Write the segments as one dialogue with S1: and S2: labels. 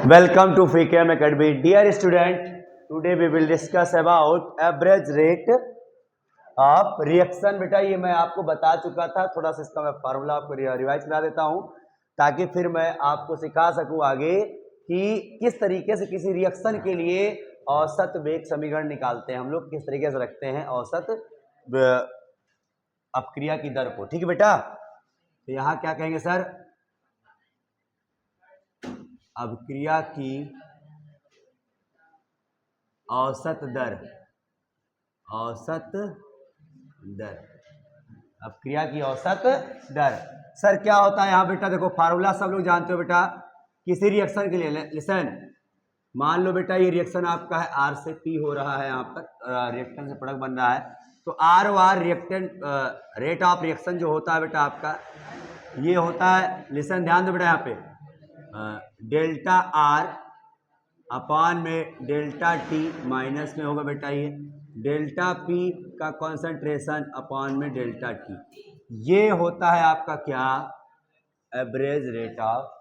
S1: Welcome to FreeCam Academy. Dear student, today we will discuss about average rate of reaction. बेटा ये मैं आपको बता चुका था, थोड़ा सा इसका मैं फार्मूला आपको रिवाइज करा देता हूँ ताकि फिर मैं आपको सिखा सकूँ आगे कि किस तरीके से किसी रिएक्शन के लिए औसत वेग समीकरण निकालते हैं हम लोग, किस तरीके से रखते हैं औसत अपक्रिया की दर को। ठीक है बेटा, तो यहाँ क्या कहेंगे सर, अपक्रिया की औसत दर, औसत दर, अपक्रिया की औसत दर। सर क्या होता है यहाँ बेटा, देखो फार्मूला सब लोग जानते हो बेटा, किसी रिएक्शन के लिए लिसन, मान लो बेटा ये रिएक्शन आपका है आर से पी हो रहा है, यहाँ पर रिएक्टेंट से प्रोडक्ट बन रहा है, तो R O R reactant rate of reaction जो होता है बेटा आपका ये होता है, लिसन ध्यान दो बेटा यहाँ पे, डेल्टा आर अपान में डेल्टा टी माइनस में होगा बेटा ये डेल्टा पी का कॉन्सेंट्रेशन अपान में डेल्टा टी, ये होता है आपका क्या, एवरेज रेट ऑफ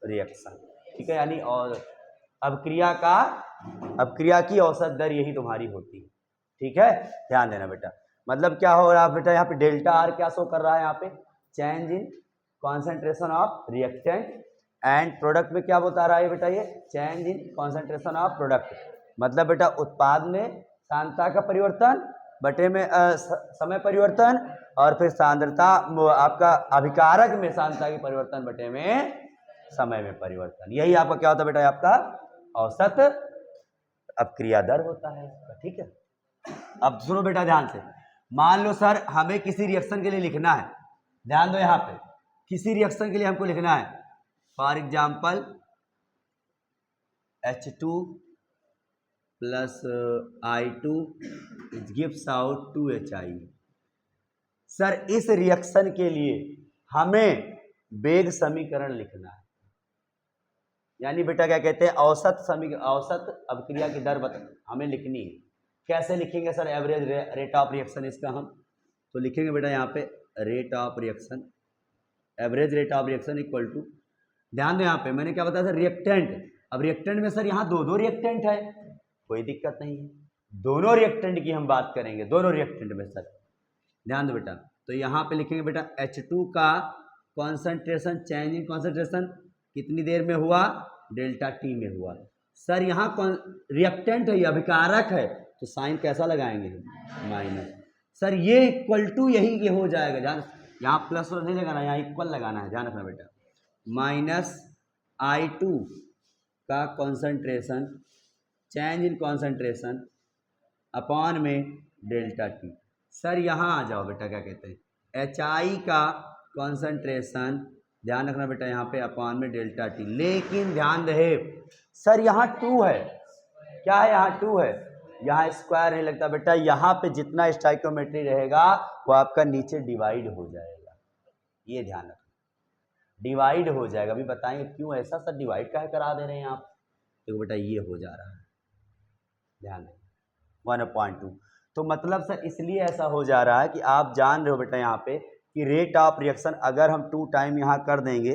S1: रिएक्शन। ठीक है, यानी और अपक्रिया की औसत दर यही तुम्हारी होती है। ठीक है, ध्यान देना बेटा, मतलब क्या हो रहा है बेटा, यहाँ पे डेल्टा आर क्या शो कर रहा है, यहाँ पे change in concentration of reactant and product में क्या बता रहा है बेटा, ये change in concentration of product, मतलब बेटा उत्पाद में सांद्रता का परिवर्तन बटे में समय परिवर्तन और फिर सांद्रता आपका अभिकारक में सांद्रता की परिवर्तन बटे में समय में परिवर्तन, यही आपका क्या होता है बेटा, आपका औसत अपक्रिया दर होता है। ठीक है, अब सुनो बेटा ध्यान से, मान लो सर हमें किसी रिएक्शन के लिए लिखना है, ध्यान दो यहाँ पे, किसी रिएक्शन के लिए हमको लिखना है, for example H2 plus I2 gives out 2HI। Sir इस रिएक्शन के लिए हमें वेग समीकरण लिखना है, यानी बेटा क्या कहते हैं, औसत अपक्रिया की दर हमें लिखनी है। कैसे लिखेंगे sir average rate of reaction, इसका हम तो लिखेंगे बेटा यहाँ पे rate of reaction, average rate of reaction equal to, ध्यान दो यहाँ पे मैंने क्या बताया सर, रिएक्टेंट, अब रिएक्टेंट में सर यहाँ दो रिएक्टेंट है, कोई दिक्कत नहीं है, दोनों रिएक्टेंट की हम बात करेंगे, दोनों रिएक्टेंट में सर ध्यान दो बेटा, तो यहाँ पे लिखेंगे बेटा H2 का कॉन्सेंट्रेशन, चेंज इन कॉन्सेंट्रेशन कितनी देर में हुआ, डेल्टा टी में हुआ। सर यहाँ रिएक्टेंट है, ये अभिकारक है, तो साइन कैसा लगाएंगे, माइनस। सर ये इक्वल टू यही के हो जाएगा, ध्यान, यहाँ प्लस नहीं लगाना, यहाँ इक्वल लगाना है, ध्यान रखना बेटा, माइनस I2 का concentration, change in concentration upon में डेल्टा टी। सर यहाँ आ जाओ बेटा, क्या कहते हैं HI का कॉन्सेंट्रेशन, ध्यान रखना बेटा यहाँ पे अपॉन में डेल्टा टी, लेकिन ध्यान रहे सर यहाँ 2 है, क्या है यहाँ 2 है, यहाँ स्क्वायर नहीं लगता बेटा, यहाँ पे जितना स्टाइकोमेट्री रहेगा वो आपका नीचे डिवाइड हो जाएगा, ये ध्यान रखना, डिवाइड हो जाएगा, अभी बताएंगे क्यों ऐसा सर डिवाइड काहे करा दे रहे हैं आप, देखो बेटा ये हो जा रहा है, ध्यान दें 1/2, तो मतलब सर इसलिए ऐसा हो जा रहा है कि आप जान रहे हो बेटा यहाँ पे कि रेट ऑफ रिएक्शन अगर हम 2 टाइम यहाँ कर देंगे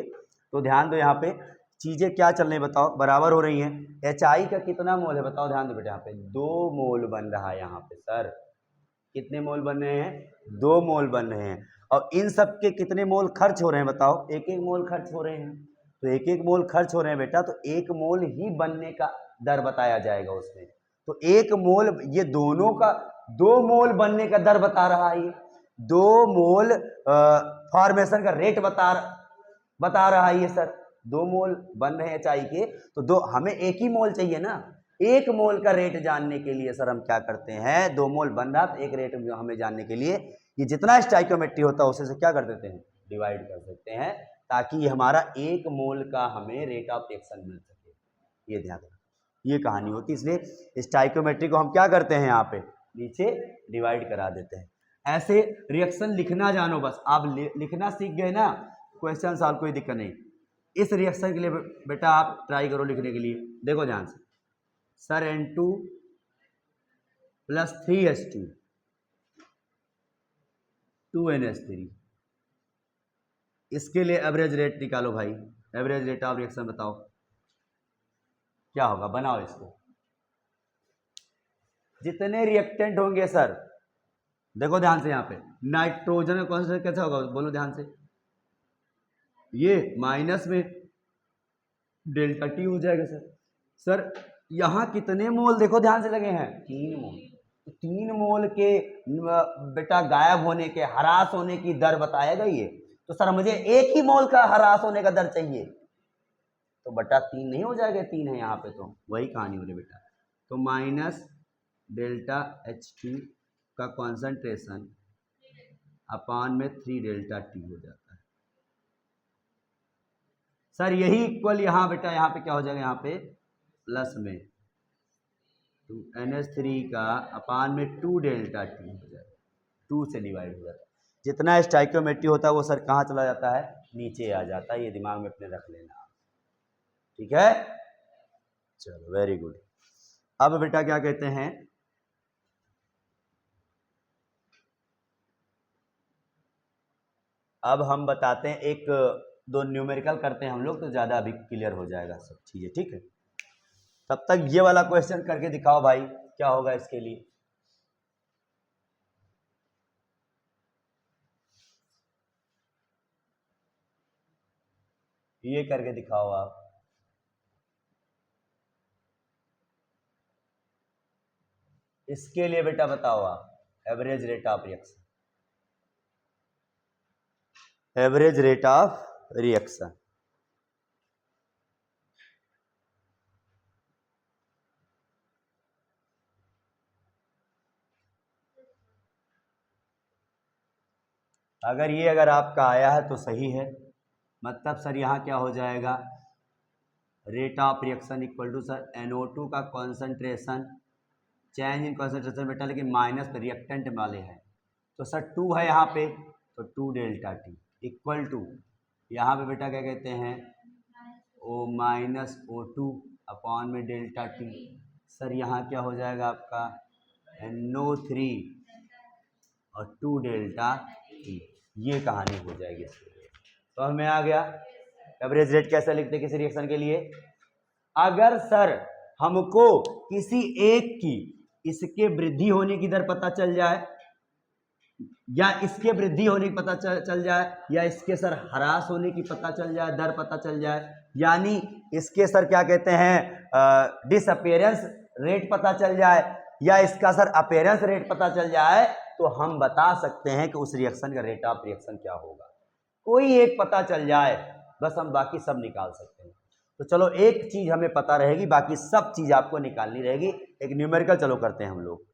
S1: तो ध्यान दो यहाँ पे चीज़ें क्या चल रही बताओ, बराबर हो रही हैं। HI का कितना मोल है बताओ, ध्यान दो बेटा यहाँ पे 2 मोल बन रहा है, यहाँ पे सर कितने मोल बन रहे हैं, 2 मोल बन रहे हैं, और इन सब के कितने मोल खर्च हो रहे हैं बताओ, 1-1 मोल खर्च हो रहे हैं, तो 1-1 मोल खर्च हो रहे हैं बेटा, तो 1 मोल ही बनने का दर बताया जाएगा उसमें, तो 1 मोल, ये दोनों का 2 मोल बनने का दर बता रहा है, ये 2 मोल फॉर्मेशन का रेट बता रहा है ये सर, 2 मोल बन रहे हैं HI के, तो दो हमें 1 ही मोल चाहिए ना, 1 मोल का रेट जानने के लिए सर हम क्या करते हैं, 2 मोल बन रहा तो 1 रेट हमें जानने के लिए ये जितना स्टाइकोमेट्री होता है उसे से क्या कर देते हैं, डिवाइड कर सकते हैं, ताकि ये हमारा 1 मोल का हमें रेट ऑफ रिएक्शन मिल सके, ये ध्यान रखना, ये कहानी होती है, इसलिए स्टाइकोमेट्री को हम क्या करते हैं यहाँ पे नीचे डिवाइड करा देते हैं। ऐसे रिएक्शन लिखना जानो, बस आप लिखना सीख गए ना, क्वेश्चन सॉल्व कोई दिक्कत नहीं। इस रिएक्शन के लिए बेटा आप ट्राई करो लिखने के लिए, देखो ध्यान से, sir N2 plus 3H2 2NH3, इसके लिए एवरेज रेट निकालो भाई, एवरेज रेट ऑफ रिएक्शन बताओ, क्या होगा, बनाओ इसको। जितने रिएक्टेंट होंगे सर, देखो ध्यान से, यहाँ पे नाइट्रोजन का कॉन्सेंट्रेशन कैसा होगा, बोलो ध्यान से, ये माइनस में डेल्टा टी हो जाएगा सर। सर यहाँ कितने मोल देखो ध्यान से लगे हैं, 3 मोल। तो 3 मोल के बेटा गायब होने के, हरास होने की दर बताएगा ये। तो सर मुझे 1 ही मोल का हरास होने का दर चाहिए, तो बटा 3 नहीं हो जाएगा, 3 है यहाँ पे, तो वही कहानी हो रही बेटा। तो माइनस डेल्टा H2 का कॉन्सेंट्रेशन अपान में 3 डेल्टा टी हो जाता है सर। यही इक्वल यहाँ बेटा, यहाँ पे क्या हो जाएगा, यहाँ पे प्लस में 2NH3 का अपान में 2 डेल्टा टी हो जाएगा, 2 से डिवाइड हो जाता है। जितना स्टाइकियोमेट्री होता है वो सर कहाँ चला जाता है, नीचे आ जाता है। ये दिमाग में अपने रख लेना, ठीक है। चलो वेरी गुड। अब बेटा क्या कहते हैं, अब हम बताते हैं, एक दो न्यूमेरिकल करते हैं हम लोग, तो ज़्यादा अभी क्लियर हो जाएगा सब चीज़ें, ठीक है। तब तक ये वाला क्वेश्चन करके दिखाओ भाई, क्या होगा इसके लिए। ये करके दिखाओ आप। इसके लिए बेटा बताओ आप, average rate of reaction, average rate of reaction. अगर आपका आया है तो सही है, मतलब सर यहाँ क्या हो जाएगा, rate of reaction equal to sir NO2 का कॉन्सेंट्रेशन, चेंज इन कॉन्सेंट्रेशन बेटा, लेकिन माइनस रिएक्टेंट वाले हैं, तो सर 2 है यहाँ पे, तो 2 डेल्टा टी इक्वल टू, यहाँ पे बेटा क्या कहते हैं, O माइनस O2 अपॉन में डेल्टा टी। सर यहाँ क्या हो जाएगा आपका, NO3 और 2 डेल्टा टी, ये कहानी हो जाएगी। तो हमें आ गया एवरेज रेट कैसे लिखते किसी रिएक्शन के लिए। अगर सर हमको किसी एक की इसके वृद्धि होने की दर पता चल जाए, या इसके वृद्धि होने की पता चल जाए, या इसके सर ह्रास होने की पता चल जाए, दर पता चल जाए, यानी इसके सर क्या कहते हैं डिसअपियरेंस रेट पता चल जाए, या इसका सर अपीयरेंस रेट पता चल जाए, तो हम बता सकते हैं कि उस रिएक्शन का रेट ऑफ रिएक्शन क्या होगा। कोई एक पता चल जाए, बस हम बाकी सब निकाल सकते हैं। तो चलो एक चीज हमें पता रहेगी, बाकी सब चीज आपको निकालनी रहेगी। एक न्यूमेरिकल चलो करते हैं हम लोग,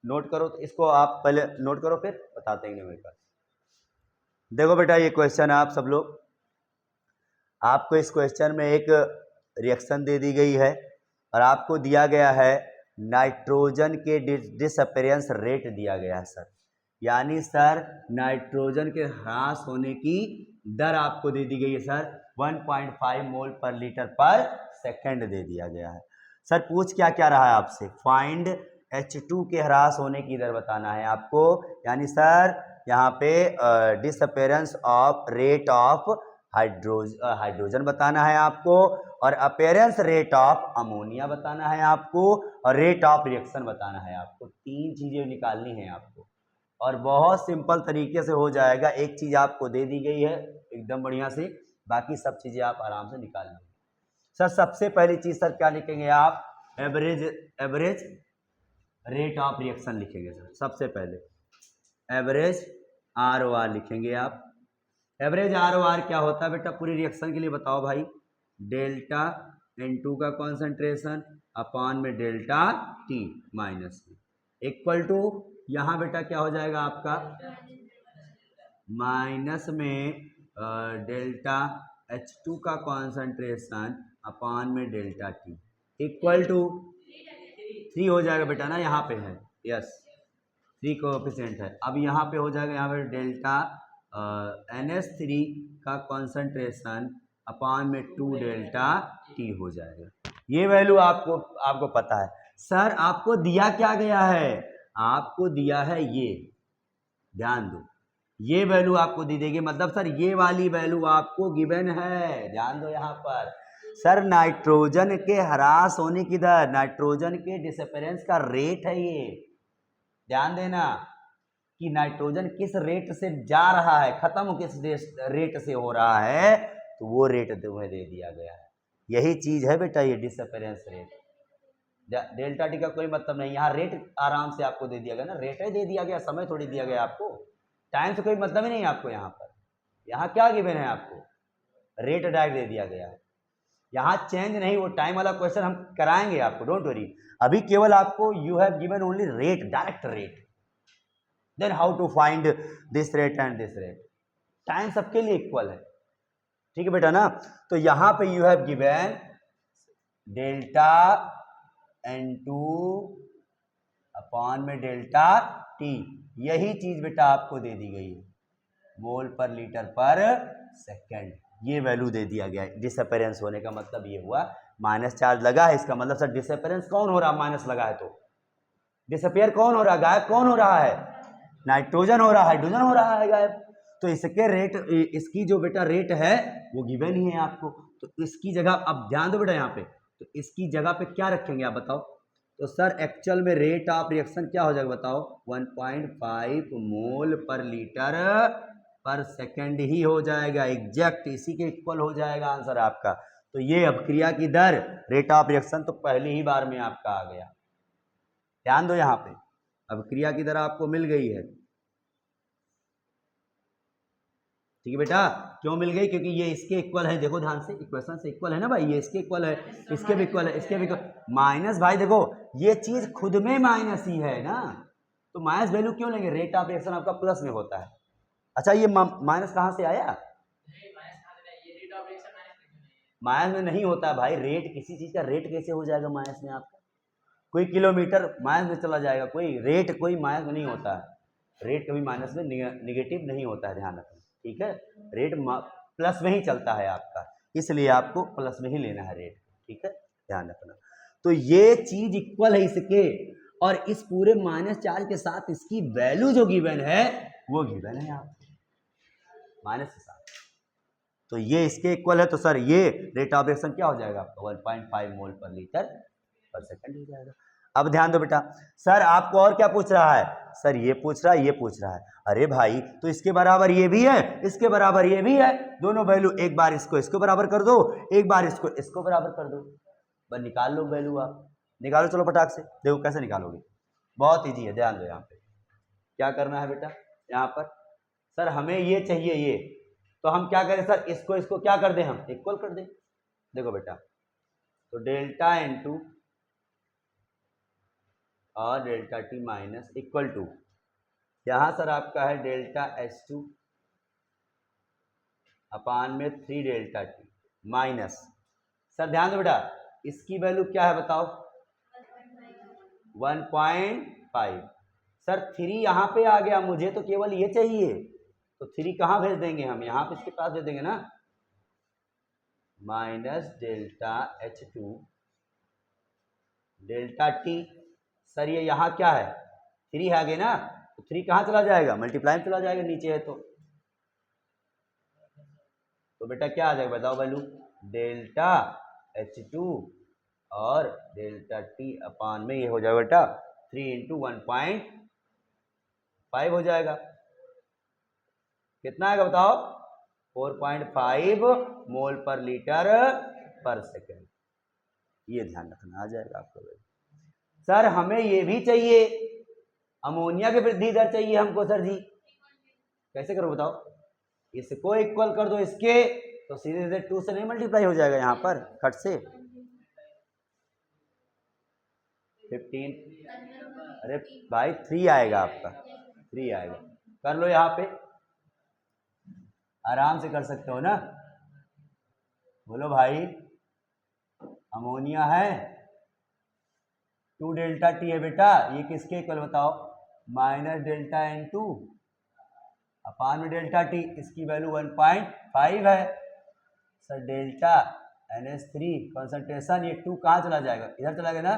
S1: नोट करो, तो इसको आप पहले नोट करो, फिर बताते हैं न्यूमेरिकल। देखो बेटा ये क्वेश्चन है, आप सब लोग, आपको इस क्वेश्चन में एक रिएक्शन दे दी गई है और आपको दिया गया है नाइट्रोजन के डिसअपियरेंस रेट दिया गया है सर, यानी सर नाइट्रोजन के ह्रास होने की दर आपको दे दी गई है सर, 1.5 मोल पर लीटर पर सेकंड दे दिया गया है। सर पूछ क्या क्या रहा है आपसे, फाइंड H2 के ह्रास होने की दर बताना है आपको, यानी सर यहाँ पे disappearance of rate of hydrogen बताना है आपको, और अपीयरेंस रेट ऑफ अमोनिया बताना है आपको, और रेट ऑफ रिएक्शन बताना है आपको। 3 चीजें निकालनी है आपको, और बहुत सिंपल तरीके से हो जाएगा। एक चीज आपको दे दी गई है एकदम बढ़िया से, बाकी सब चीजें आप आराम से निकाल लेंगे। सर सबसे पहली चीज सर क्या लिखेंगे आप, एवरेज रेट ऑफ रिएक्शन लिखेंगे सर। सबसे पहले एवरेज ROR लिखेंगे आप। एवरेज ROR क्या होता है बेटा, पूरी रिएक्शन के लिए बताओ भाई, डेल्टा N2 का कॉन्सेंट्रेशन अपॉन में delta T minus equal to, यहाँ बेटा क्या हो जाएगा आपका, माइनस में डेल्टा H2 का कॉन्सेंट्रेशन अपॉन में डेल्टा T इक्वल टू 3 हो जाएगा बेटा ना, यहाँ पे है, यस 3 कोएफिशिएंट है। अब यहाँ पे हो जाएगा, यहाँ पे डेल्टा NH3 का कॉन्सेंट्रेशन अपॉन में 2 डेल्टा T हो जाएगा। ये वैल्यू आपको पता है। सर आपको दिया क्या गया है, आपको दिया है ये, ध्यान दो, ये वैल्यू आपको दी देगी, मतलब सर ये वाली वैल्यू आपको गिवन है, ध्यान दो यहाँ पर। सर नाइट्रोजन के ह्रास होने की दर, नाइट्रोजन के डिसअपेरेंस का रेट है ये। ध्यान देना कि नाइट्रोजन किस रेट से जा रहा है, खत्म किस रेट से हो रहा है, तो वो रेट तुम्हें दे दिया गया है। यही चीज है बेटा ये डिसअपेरेंस रेट। डेल्टा टी का कोई मतलब नहीं, यहाँ रेट आराम से आपको दे दिया गया ना, रेट है दे दिया गया, समय थोड़ी दिया गया आपको, टाइम से कोई मतलब ही नहीं आपको। यहाँ पर यहाँ क्या गिवन है आपको, रेट डायरेक्ट दे दिया गया है। यहाँ चेंज नहीं, वो टाइम वाला क्वेश्चन हम कराएंगे आपको, डोंट वरी। अभी केवल आपको you have given only rate, direct rate, then how to find this rate and this rate. Time सबके लिए इक्वल है, ठीक है बेटा ना। तो यहाँ पे you have given delta N2 upon में डेल्टा टी, यही चीज बेटा आपको दे दी गई है, मोल पर लीटर पर सेकेंड, ये वैल्यू दे दिया गया है। डिसअपेरेंस होने का मतलब ये हुआ, माइनस चार्ज लगा है, इसका मतलब सर डिसअपेरेंस कौन हो रहा है, माइनस लगा है तो डिसअपेयर कौन हो रहा है, गायब कौन हो रहा है, नाइट्रोजन हो रहा है, हाइड्रोजन हो रहा है गायब। तो इसके रेट, इसकी जो बेटा रेट है वो गिवन ही है आपको, तो इसकी जगह अब ध्यान दो बेटा यहाँ पे, तो इसकी जगह पे क्या रखेंगे आप बताओ। तो सर एक्चुअल में रेट ऑफ रिएक्शन क्या हो जाएगा बताओ, 1.5 मोल पर लीटर पर सेकेंड ही हो जाएगा, एग्जैक्ट इसी के इक्वल हो जाएगा आंसर आपका। तो ये अभिक्रिया की दर, रेट ऑफ रिएक्शन तो पहली ही बार में आपका आ गया। ध्यान दो यहाँ पे, अभिक्रिया की दर आपको मिल गई है, ठीक है बेटा। क्यों मिल गई, क्योंकि ये इसके इक्वल है, देखो ध्यान से, इक्वेशन से इक्वल है ना भाई, ये इसके इक्वल है, इसके भी इक्वल है, इसके भी इक्वल। माइनस भाई देखो ये चीज खुद में माइनस ही है ना, तो माइनस वैल्यू क्यों लेंगे, रेट ऑफ रिएक्शन आपका प्लस में होता है। अच्छा ये माइनस कहाँ से आया, माइनस में नहीं होता है भाई, रेट किसी चीज का रेट कैसे हो जाएगा माइनस में आपका, कोई किलोमीटर माइनस में चला जाएगा, कोई रेट कोई माइनस में नहीं होता है, रेट कभी माइनस में निगेटिव नहीं होता है, ध्यान रखना, ठीक है। रेट प्लस में ही चलता है आपका, इसलिए आपको प्लस में ही लेना है रेट, ठीक है, ध्यान रखना। तो ये चीज इक्वल है इसके, और इस पूरे माइनस चार्ज के साथ इसकी वैल्यू जो गिवन है वो गिवन है आपको माइनस के साथ, तो ये इसके इक्वल है। तो सर ये रेट ऑफ रिएक्शन क्या हो जाएगा आपका, 1.5 मोल पर लीटर पर सेकंड हो जाएगा। अब ध्यान दो बेटा, सर आपको और क्या पूछ रहा है, सर ये पूछ रहा है, ये पूछ रहा है, अरे भाई तो इसके बराबर ये भी है, इसके बराबर ये भी है, दोनों वैल्यू, एक बार इसको बराबर कर दो, एक बार इसको बराबर कर दो, बस निकाल लो वैल्यू, आप निकालो, चलो फटाक से, देखो कैसे निकालोगे, बहुत ईजी है। ध्यान दो यहाँ पे क्या करना है बेटा, यहाँ पर सर हमें ये चाहिए ये, तो हम क्या करें सर, इसको क्या कर दें, हम इक्वल कर दें। देखो बेटा, तो डेल्टा N2 और delta T minus equal to, यहां सर आपका है डेल्टा H2 अपान में 3 डेल्टा टी माइनस, सर ध्यान दो बेटा इसकी वैल्यू क्या है बताओ, 1.5, सर 3 यहाँ पे आ गया, मुझे तो केवल ये चाहिए, तो 3 कहाँ भेज देंगे हम, यहाँ पे इसके पास भेज देंगे ना, minus delta H2 delta T, sir ये यहाँ क्या है 3 है ना, तो 3 कहाँ चला जाएगा, मल्टीप्लाई में चला जाएगा, नीचे है तो बेटा क्या आ जाएगा बताओ वैल्यू, डेल्टा H2 और डेल्टा टी अपान में ये हो जाएगा बेटा 3 इंटू 1.5 हो जाएगा, कितना आएगा बताओ, 4.5 मोल पर लीटर पर सेकेंड, ये ध्यान रखना, आ जाएगा आपको। सर हमें ये भी चाहिए, अमोनिया की वृद्धि दर चाहिए हमको सर जी, कैसे करो बताओ, इसको इक्वल कर दो इसके, तो सीधे सीधे 2 से नहीं मल्टीप्लाई हो जाएगा यहाँ पर खट से, 15, अरे भाई 3 आएगा आपका, 3 आएगा, कर लो यहाँ पे, आराम से कर सकते हो ना, बोलो भाई अमोनिया है 2 डेल्टा टी है बेटा, ये किसके इक्वल बताओ, माइनस डेल्टा N2 अपान में डेल्टा टी, इसकी वैल्यू 1.5 है, सर डेल्टा NH3 कंसंट्रेशन, ये 2 कहाँ चला जाएगा, इधर चला गया ना,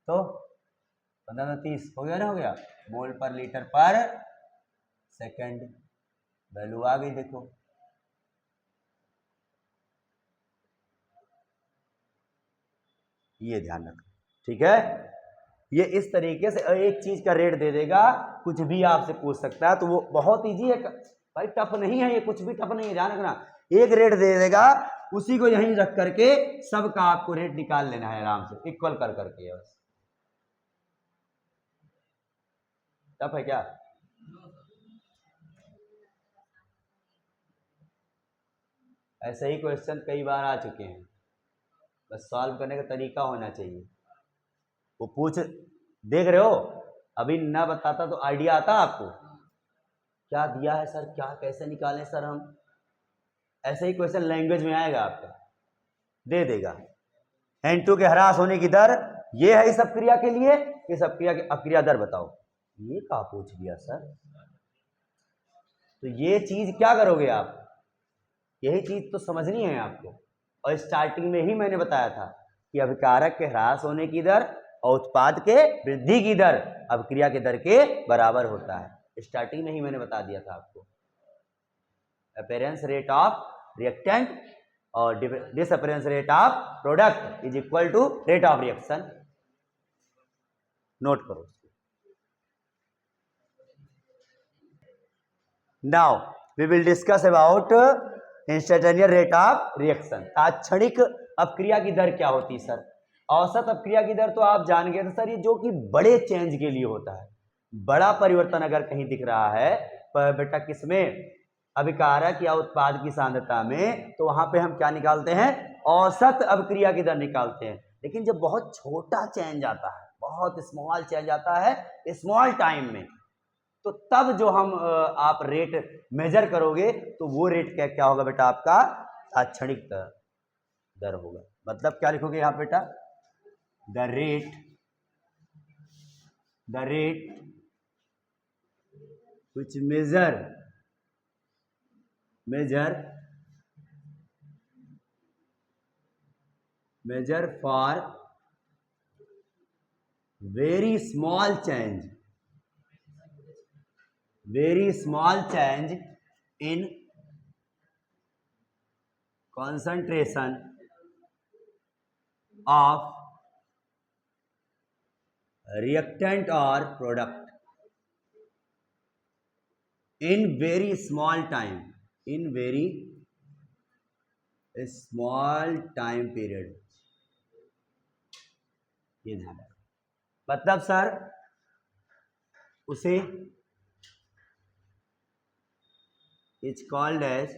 S1: तो 15 30 हो गया ना, हो गया, मोल पर लीटर पर सेकंड, वैल्यू आ गई देखो, ये ध्यान रखना, ठीक है। ये इस तरीके से एक चीज का रेट दे देगा, कुछ भी आपसे पूछ सकता है, तो वो बहुत इजी है भाई, टफ नहीं है ये, कुछ भी टफ नहीं है, ध्यान रखना। एक रेट दे देगा, उसी को यहीं रख करके सबका आपको रेट निकाल लेना है आराम से, इक्वल कर करके। बस टफ है क्या? ऐसे ही क्वेश्चन कई बार आ चुके हैं, बस सॉल्व करने का तरीका होना चाहिए। वो पूछ, देख रहे हो, अभी ना बताता तो आइडिया आता आपको, क्या दिया है सर, क्या कैसे निकालें सर हम, ऐसे ही क्वेश्चन लैंग्वेज में आएगा आपका, दे देगा। N2 के ह्रास होने की दर ये है इस अपक्रिया के लिए, इस अपक्रिया की अपक्रिया दर बताओ। ये कहा पूछ लिया सर, तो ये चीज क्या करोगे आप, यही चीज तो समझनी है आपको। और स्टार्टिंग में ही मैंने बताया था कि अभिकारक के ह्रास होने की दर और उत्पाद के वृद्धि की दर अपक्रिया के दर के बराबर होता है। स्टार्टिंग में ही मैंने बता दिया था आपको। अपीयरेंस रेट ऑफ रिएक्टेंट और disappearance rate of product is equal to rate of reaction. Note करो। Now we will discuss about instantaneous rate of reaction. तात्क्षणिक अपक्रिया की दर क्या होती है सर? औसत अपक्रिया की दर तो आप जान गए थे सर, ये जो कि बड़े चेंज के लिए होता है। बड़ा परिवर्तन अगर कहीं दिख रहा है बेटा किसमें, अभिकारक या उत्पाद की सांद्रता में, तो वहां पे हम क्या निकालते हैं, औसत अपक्रिया की दर निकालते हैं। लेकिन जब बहुत छोटा चेंज आता है, बहुत स्मॉल चेंज आता है स्मॉल टाइम में, तो तब जो हम आप रेट मेजर करोगे तो वो रेट क्या क्या होगा बेटा, आपका तात्क्षणिक दर होगा। मतलब क्या लिखोगे यहां बेटा, the rate which measure for very small change in concentration of reactant or product in very small time period। ये ध्यान रखो। मतलब सर उसे is called as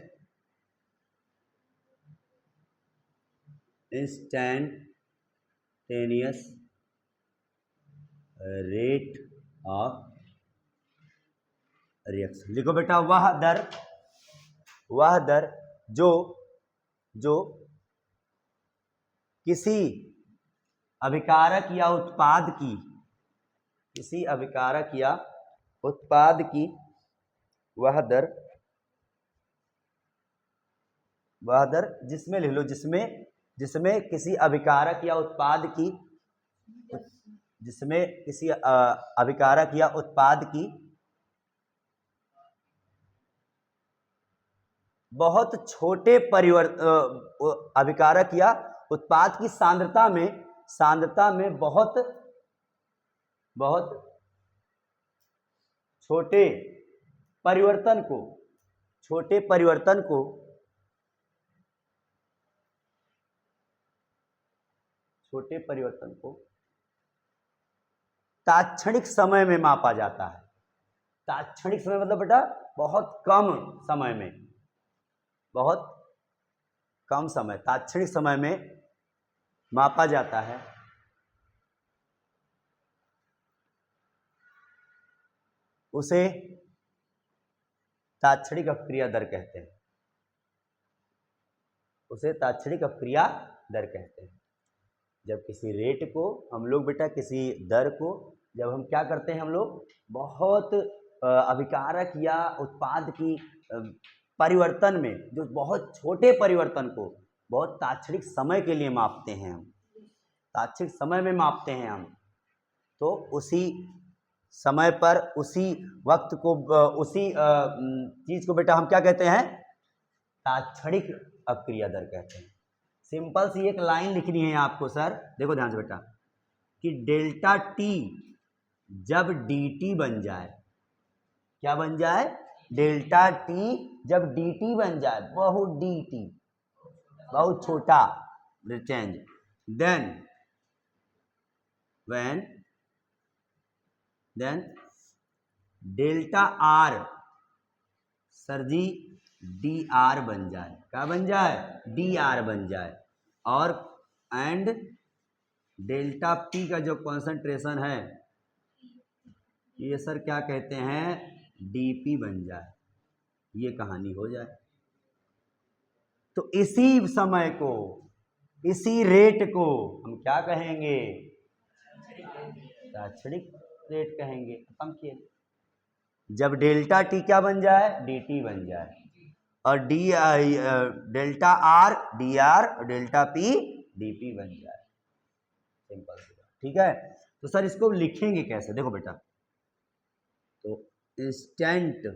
S1: instantaneous rate of reaction. लिखो बेटा, वह दर जो किसी अभिकारक या उत्पाद की वह दर जिसमें लिख लो, जिसमें किसी अभिकारक या उत्पाद की बहुत छोटे अभिकारक या उत्पाद की सांद्रता में बहुत छोटे परिवर्तन को तात्क्षणिक समय में मापा जाता है। तात्क्षणिक समय मतलब बेटा बहुत कम समय, तात्क्षणिक समय में मापा जाता है। उसे तात्क्षणिक अपक्रिया दर कहते हैं। जब किसी रेट को हम लोग बेटा, किसी दर को जब हम क्या करते हैं, हम लोग बहुत अभिकारक या उत्पाद की परिवर्तन में जो बहुत छोटे परिवर्तन को बहुत तात्क्षणिक समय के लिए मापते हैं, हम तात्क्षणिक समय में मापते हैं हम, तो उसी समय पर उसी वक्त को उसी चीज को बेटा हम क्या कहते हैं, तात्क्षणिक अपक्रिया दर कहते हैं। सिंपल सी एक लाइन लिखनी है आपको सर, देखो ध्यान से बेटा, कि डेल्टा टी जब dt बन जाए, क्या बन जाए, डेल्टा टी जब dt बन जाए, बहुत dt, बहुत छोटा change, then when delta R sir ji D R बन जाए, क्या बन जाए, डी आर बन जाए, और एंड डेल्टा पी का जो कॉन्सेंट्रेशन है ये सर क्या कहते हैं, डीपी बन जाए, ये कहानी हो जाए। तो इसी समय को, इसी रेट को हम क्या कहेंगे, ताक्षणिक रेट कहेंगे। पंक्चुअल जब डेल्टा टी क्या बन जाए, डी टी बन जाए, और D delta R D R और डेल्टा पी डी पी बन जाए, सिंपल सी बात, ठीक है। तो सर इसको लिखेंगे कैसे, देखो बेटा, तो इंस्टेंट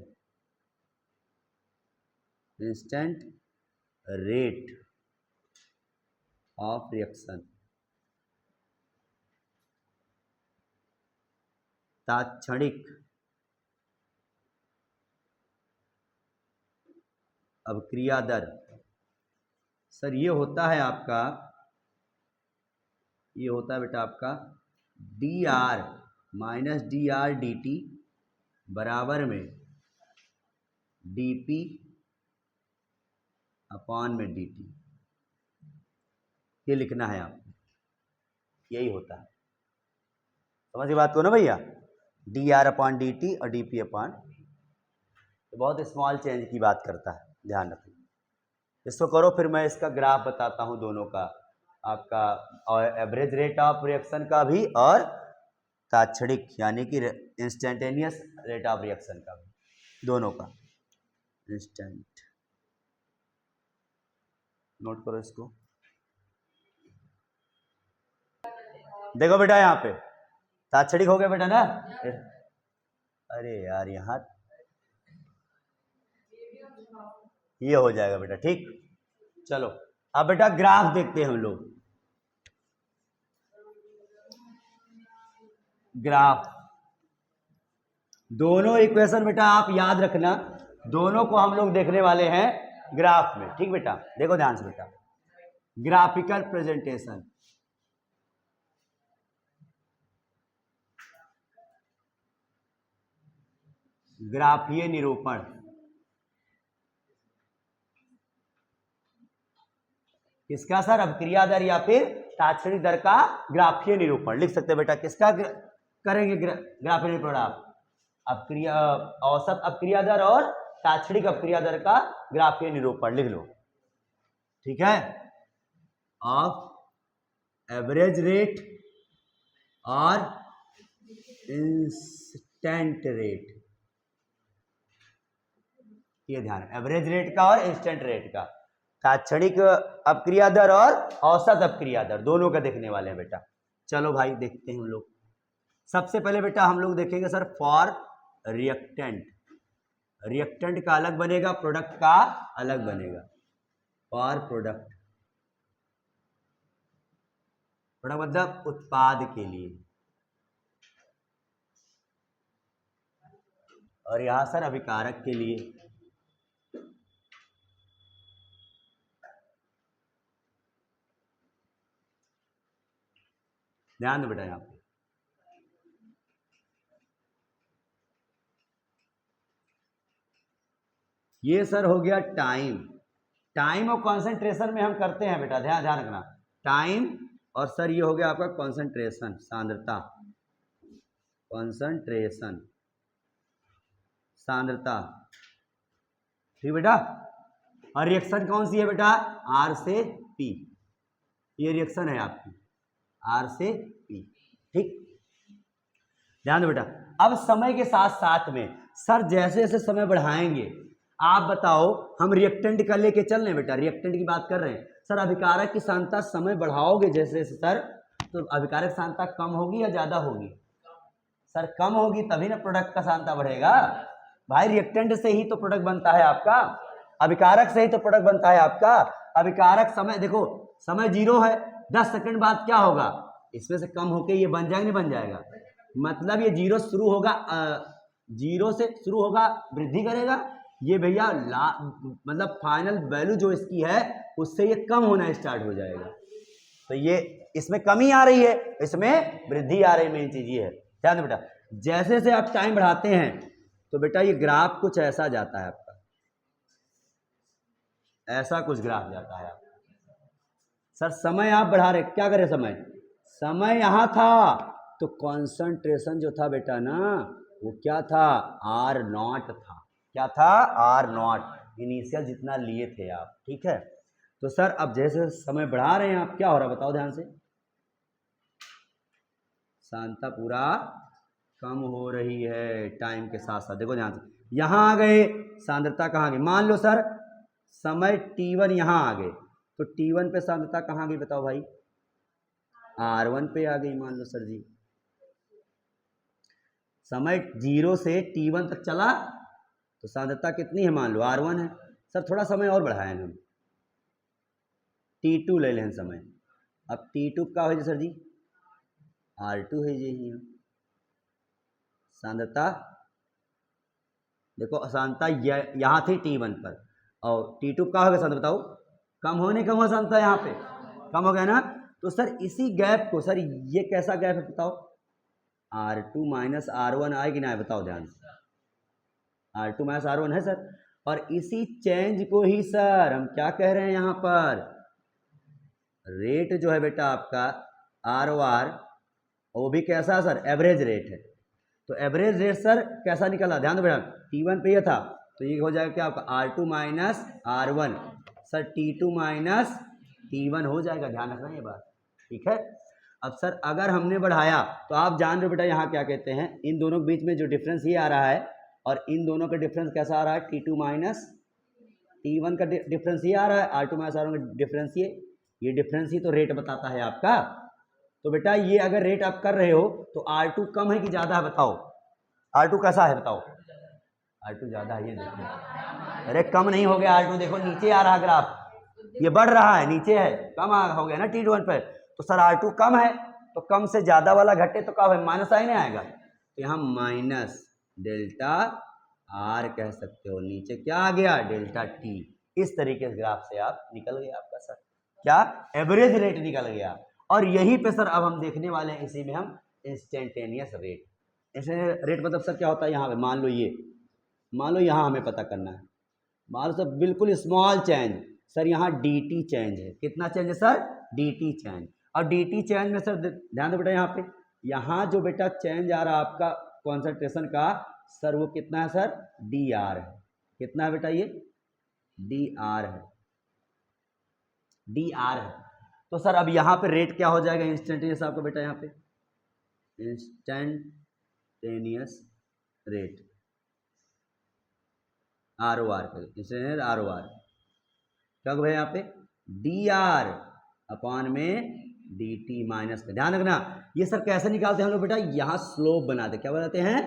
S1: रेट ऑफ रिएक्शन, तात्क्षणिक अभिक्रिया दर, सर ये होता है आपका, ये होता है बेटा आपका D R minus D R D T बराबर में डी पी अपॉन में डी टी, ये लिखना है आपको, यही होता है, समझिए बात को ना भैया, D R upon D T और डी पी अपॉन, तो बहुत स्मॉल चेंज की बात करता है, ध्यान रखिए। इसको करो, फिर मैं इसका ग्राफ बताता हूँ दोनों का, आपका और एवरेज रेट ऑफ रिएक्शन का भी और तात्क्षणिक यानी कि इंस्टेंटेनियस रेट ऑफ रिएक्शन का भी, दोनों का। इंस्टेंट नोट करो इसको, देखो बेटा यहाँ पे तात्क्षणिक हो गया बेटा ना, अरे यार यहाँ ये हो जाएगा बेटा, ठीक। चलो अब बेटा ग्राफ देखते हैं हम लोग, ग्राफ, दोनों इक्वेशन बेटा आप याद रखना, दोनों को हम लोग देखने वाले हैं ग्राफ में, ठीक बेटा। देखो ध्यान से बेटा, ग्राफिकल प्रेजेंटेशन, ग्राफीय निरूपण, किसका सर, अभिक्रिया दर या फिर तात्क्षणिक दर का ग्राफीय निरूपण लिख सकते हैं बेटा, किसका करेंगे ग्राफीय निरूपण आप, अपक्रिया औसत अपक्रिया दर और तात्क्षणिक अपक्रिया दर का ग्राफीय निरूपण लिख लो, ठीक है, ऑफ एवरेज रेट और इंस्टेंट रेट, ये ध्यान, एवरेज रेट का और इंस्टेंट रेट का, तात्क्षणिक अपक्रिया दर और औसत अपक्रिया दर, दोनों का देखने वाले हैं बेटा। चलो भाई देखते हैं हम लोग, सबसे पहले बेटा हम लोग देखेंगे सर फॉर रिएक्टेंट, रिएक्टेंट का अलग बनेगा, प्रोडक्ट का अलग बनेगा, फॉर प्रोडक्ट, प्रोडक्ट मतलब उत्पाद के लिए, और यहां सर अभिकारक के लिए, ध्यान दो बेटा यहां पे, ये सर हो गया टाइम, टाइम और कॉन्सेंट्रेशन में हम करते हैं बेटा, ध्यान ध्यान रखना, टाइम और सर ये हो गया आपका कॉन्सेंट्रेशन, सांद्रता, कॉन्सेंट्रेशन सांद्रता, ठीक बेटा। और रिएक्शन कौन सी है बेटा, आर से पी, ये रिएक्शन है आपकी आर से पी, ठीक, ध्यान दो बेटा। अब समय के साथ साथ में सर जैसे जैसे समय बढ़ाएंगे, आप बताओ, हम रिएक्टेंट का लेके चल रहे हैं बेटा, रिएक्टेंट की बात कर रहे हैं सर, अभिकारक की सांद्रता समय बढ़ाओगे जैसे जैसे सर, तो अभिकारक सांद्रता कम होगी या ज्यादा होगी, सर कम होगी, तभी ना प्रोडक्ट का सांद्रता बढ़ेगा भाई, रिएक्टेंट से ही तो प्रोडक्ट बनता है आपका, अभिकारक से ही तो प्रोडक्ट बनता है आपका, अभिकारक समय देखो, समय 0 है, 10 सेकंड बाद क्या होगा, इसमें से कम होके ये बन जाएगा, नहीं बन जाएगा, मतलब ये 0 शुरू होगा, 0 से शुरू होगा, वृद्धि करेगा, ये भैया मतलब फाइनल वैल्यू जो इसकी है उससे ये कम होना स्टार्ट हो जाएगा। तो ये इसमें कमी आ रही है, इसमें वृद्धि आ रही है, मेन चीज ये है। ध्यान दो बेटा, जैसे जैसे आप टाइम बढ़ाते हैं तो बेटा ये ग्राफ कुछ ऐसा जाता है आपका, ऐसा कुछ ग्राफ जाता है आपका। सर समय आप बढ़ा रहे, क्या करें, समय यहां था तो कॉन्सेंट्रेशन जो था बेटा ना वो क्या था, R0 था। क्या था, R0, इनिशियल जितना लिए थे आप, ठीक है। तो सर अब जैसे समय बढ़ा रहे हैं आप, क्या हो रहा है बताओ ध्यान से, सांद्रता पूरा कम हो रही है टाइम के साथ साथ। देखो ध्यान से, यहां आ गए, सांद्रता कहाँ गई, मान लो सर समय T1 यहां आ गए, तो T1 पे सांद्रता कहाँ गई बताओ भाई, R1 पे आ गई, मान लो सर जी। समय 0 से T1 तक चला तो सांद्रता कितनी है, मान लो R1 है। सर थोड़ा समय और बढ़ाएं हम, T2 ले लें समय, अब T2 का हो सर जी, R2 है जी। सांद्रता देखो, सांद्रता यहाँ थी T1 पर, और T2 का हो गया सांद्रता, बताओ कम होने कम हुआ सांद्रता, यहाँ पे कम हो गया ना। तो सर इसी गैप को, सर ये कैसा गैप है बताओ, R2 माइनस R1 आए कि ना, बताओ ध्यान से, R2 माइनस R1 है सर। और इसी चेंज को ही सर हम क्या कह रहे हैं यहाँ पर, रेट जो है बेटा आपका ROR, वो भी कैसा सर, एवरेज रेट है। तो एवरेज रेट सर कैसा निकला, ध्यान दो बेटा, T1 पे ये था तो ये हो जाएगा क्या आपका R2 minus R1, sir T2 minus T1 हो जाएगा, ध्यान रखना ये बात, ठीक है। अब सर अगर हमने बढ़ाया तो आप जान रहे हो बेटा यहाँ क्या कहते हैं, इन दोनों के बीच में जो डिफरेंस ये आ रहा है और इन दोनों का डिफरेंस कैसा आ रहा है, T2 माइनस T1 का डिफरेंस ये आ रहा है, R2 माइनस R1 का डिफरेंस ये डिफरेंस ही तो रेट बताता है आपका। तो बेटा ये अगर रेट आप कर रहे हो तो R2 कम है कि ज़्यादा है बताओ, R2 कैसा है बताओ, R2 ज़्यादा है, ये देखो, अरे कम नहीं हो गया R2, देखो नीचे आ रहा ग्राफ, ये बढ़ रहा है, नीचे है, कम हो गया ना T1 पर, तो सर R2 कम है, तो कम से ज़्यादा वाला घटे तो कब है, माइनस साइन आएगा, तो यहाँ माइनस डेल्टा R कह सकते हो, नीचे क्या आ गया, डेल्टा T। इस तरीके से ग्राफ से आप निकल गया आपका सर क्या, एवरेज रेट निकल गया। और यही पे सर अब हम देखने वाले हैं, इसी में हम इंस्टेंटेनियस रेट, इंस्टेंटेनियस रेट मतलब सर क्या होता है, यहाँ पे मान लो ये, मान लो यहाँ हमें पता करना है, मान लो सर बिल्कुल स्मॉल चेंज, सर यहाँ dt चेंज है, कितना चेंज है सर, dt चेंज। और dt चेंज में सर ध्यान दो बेटा, यहाँ पे यहाँ जो बेटा चेंज आ रहा है आपका कॉन्सेंट्रेशन का, सर वो कितना है सर, dr है, कितना है बेटा ये, dr है, dr है। तो सर अब यहाँ पे रेट क्या हो जाएगा इंस्टेंटेनियस आपका बेटा, यहाँ पे इंस्टेंटेनियस रेट ROR का, इंस्टेंटेनियस ROR क्या भाई, यहाँ पे dr अपॉन में dt माइनस में, ध्यान रखना ये सर कैसे निकालते हैं हम लोग बेटा, यहाँ स्लोप बनाते, क्या बनाते हैं,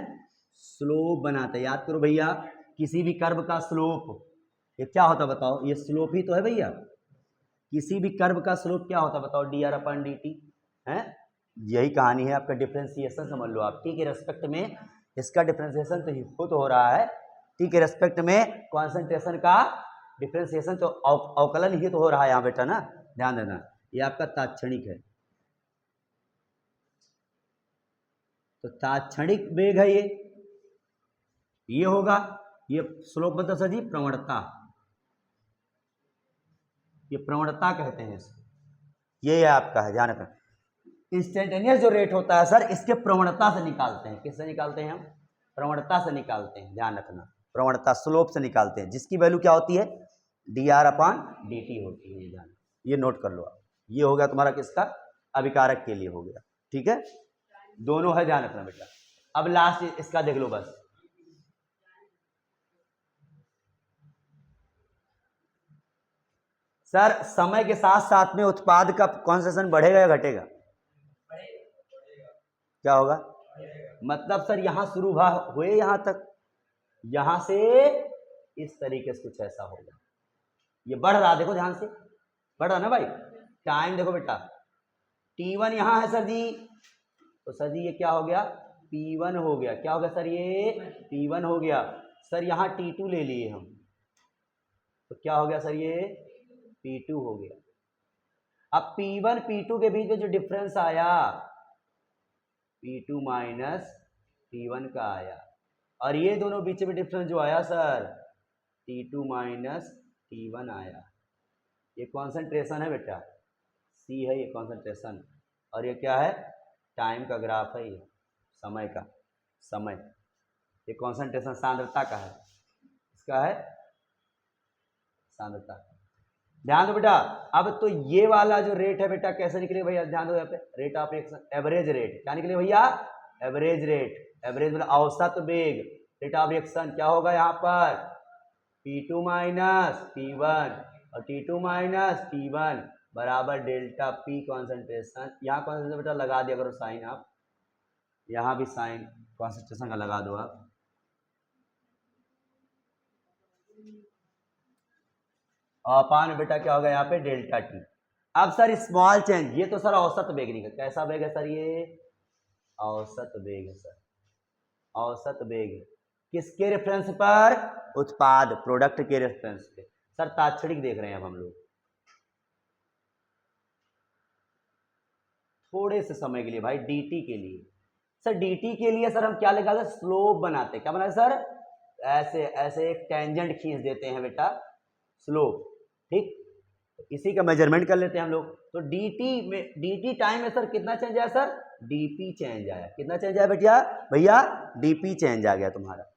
S1: स्लोप बनाते। याद करो भैया, किसी भी कर्व का स्लोप ये क्या होता बताओ, ये स्लोप ही तो है भैया, किसी भी कर्व का स्लोप क्या होता बताओ, dr अपॉन dt है। यही कहानी है आपका डिफरेंशिएशन, समझ लो आप, टी के रेस्पेक्ट में इसका डिफरेंशिएशन तो खुद हो रहा है, टी के रेस्पेक्ट में कॉन्सेंट्रेशन का डिफरेंशिएशन तो अवकलन ही तो हो रहा है यहाँ बेटा ना, ध्यान देना, ये आपका तात्क्षणिक है, तो तात्क्षणिक वेग है ये होगा, ये स्लोप मतलब सर जी प्रवणता, ये प्रवणता कहते हैं इसको, ये है आपका है, ध्यान रखना। इंस्टेंटेनियस जो रेट होता है सर इसके प्रवणता से निकालते हैं, किससे निकालते हैं हम, प्रवणता से निकालते हैं, ध्यान रखना, प्रवणता स्लोप से निकालते हैं, जिसकी वैल्यू क्या होती है, dr अपॉन dt होती है, ध्यान ये नोट कर लो आप, ये हो गया तुम्हारा किसका, अभिकारक के लिए हो गया, ठीक है, दोनों है, ध्यान रखना बेटा। अब लास्ट इसका देख लो बस, सर समय के साथ साथ में उत्पाद का कॉन्सेंट्रेशन बढ़ेगा या घटेगा, क्या होगा, मतलब सर यहां शुरू हुए यहां तक, यहां से इस तरीके से कुछ ऐसा होगा, ये बढ़ रहा, देखो ध्यान से बढ़ रहा ना भाई, टाइम देखो बेटा, T1 यहाँ है सर जी, तो सर जी ये क्या हो गया, P1 हो गया। क्या हो गया सर, ये P1 हो गया। सर यहाँ T2 ले लिए हम, तो क्या हो गया सर, ये P2 हो गया। अब P1 P2 के बीच में जो डिफरेंस आया, P2 माइनस P1 का आया, और ये दोनों बीच में डिफरेंस जो आया सर, T2 माइनस T1 आया। ये कॉन्सेंट्रेशन है बेटा, C है ये कॉन्सेंट्रेशन, और ये क्या है, टाइम का ग्राफ है, ये समय का, समय, ये कॉन्सेंट्रेशन सांद्रता का है, इसका है सांद्रता। ध्यान दो बेटा, अब तो ये वाला जो रेट है बेटा कैसे निकले भैया, ध्यान दो यहाँ पे, rate of reaction, average rate, क्या निकले भैया, एवरेज रेट, एवरेज मतलब औसत वेग, रेट ऑफ रिएक्शन क्या होगा यहाँ पर, P2 माइनस P1 और T2 माइनस T1 बराबर डेल्टा P कॉन्सेंट्रेशन। यहाँ कॉन्सेंट्रेशन बेटा लगा दिया करो साइन, आप यहाँ भी साइन कॉन्सेंट्रेशन का लगा दो आप। अपान बेटा क्या होगा यहाँ पे, डेल्टा T। अब सर स्मॉल चेंज, ये तो सर औसत वेग निकल, कैसा वेग है सर, ये औसत वेग है सर, औसत वेग किसके रेफरेंस पर, उत्पाद प्रोडक्ट के रेफरेंस पे। सर तात्क्षणिक देख रहे हैं अब हम लोग, थोड़े से समय के लिए भाई, dt के लिए। सर dt के लिए सर हम क्या लगाते, स्लोप बनाते, क्या बनाते सर, ऐसे ऐसे एक टेंजेंट खींच देते हैं बेटा, स्लोप, ठीक, इसी का मेजरमेंट कर लेते हैं हम लोग। तो dt टाइम में सर कितना चेंज आया सर, dp चेंज आया, कितना चेंज आया बेटिया भैया, dp चेंज आ गया तुम्हारा।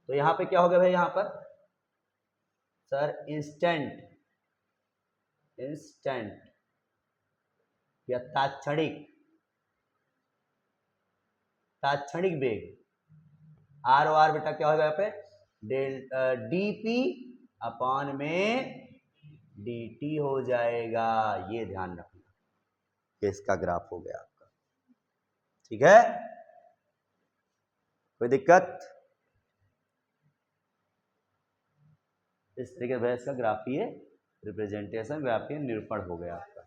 S1: तो यहाँ पे क्या हो गया भाई, यहाँ पर सर इंस्टेंट, इंस्टेंट या तात्क्षणिक, तात्क्षणिक वेग, आर ओ आर बेटा क्या होगा यहाँ पे, dp अपॉन में dt हो जाएगा, ये ध्यान रखना, ये इसका ग्राफ हो गया आपका, ठीक है, कोई दिक्कत, इस तरीके से इसका ग्राफीय रिप्रेजेंटेशन, ग्राफीय निरूपण हो गया आपका,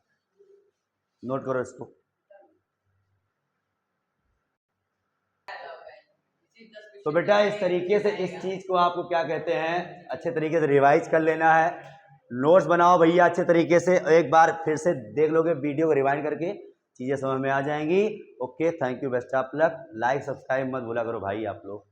S1: नोट करो इसको। तो बेटा इस तरीके से इस चीज को आपको क्या कहते हैं, अच्छे तरीके से रिवाइज कर लेना है, नोट्स बनाओ भैया अच्छे तरीके से, एक बार फिर से देख लोगे वीडियो को रिवाइंड करके, चीजें समझ में आ जाएंगी। Okay, thank you, best of luck, like subscribe मत भूला करो भाई आप लोग।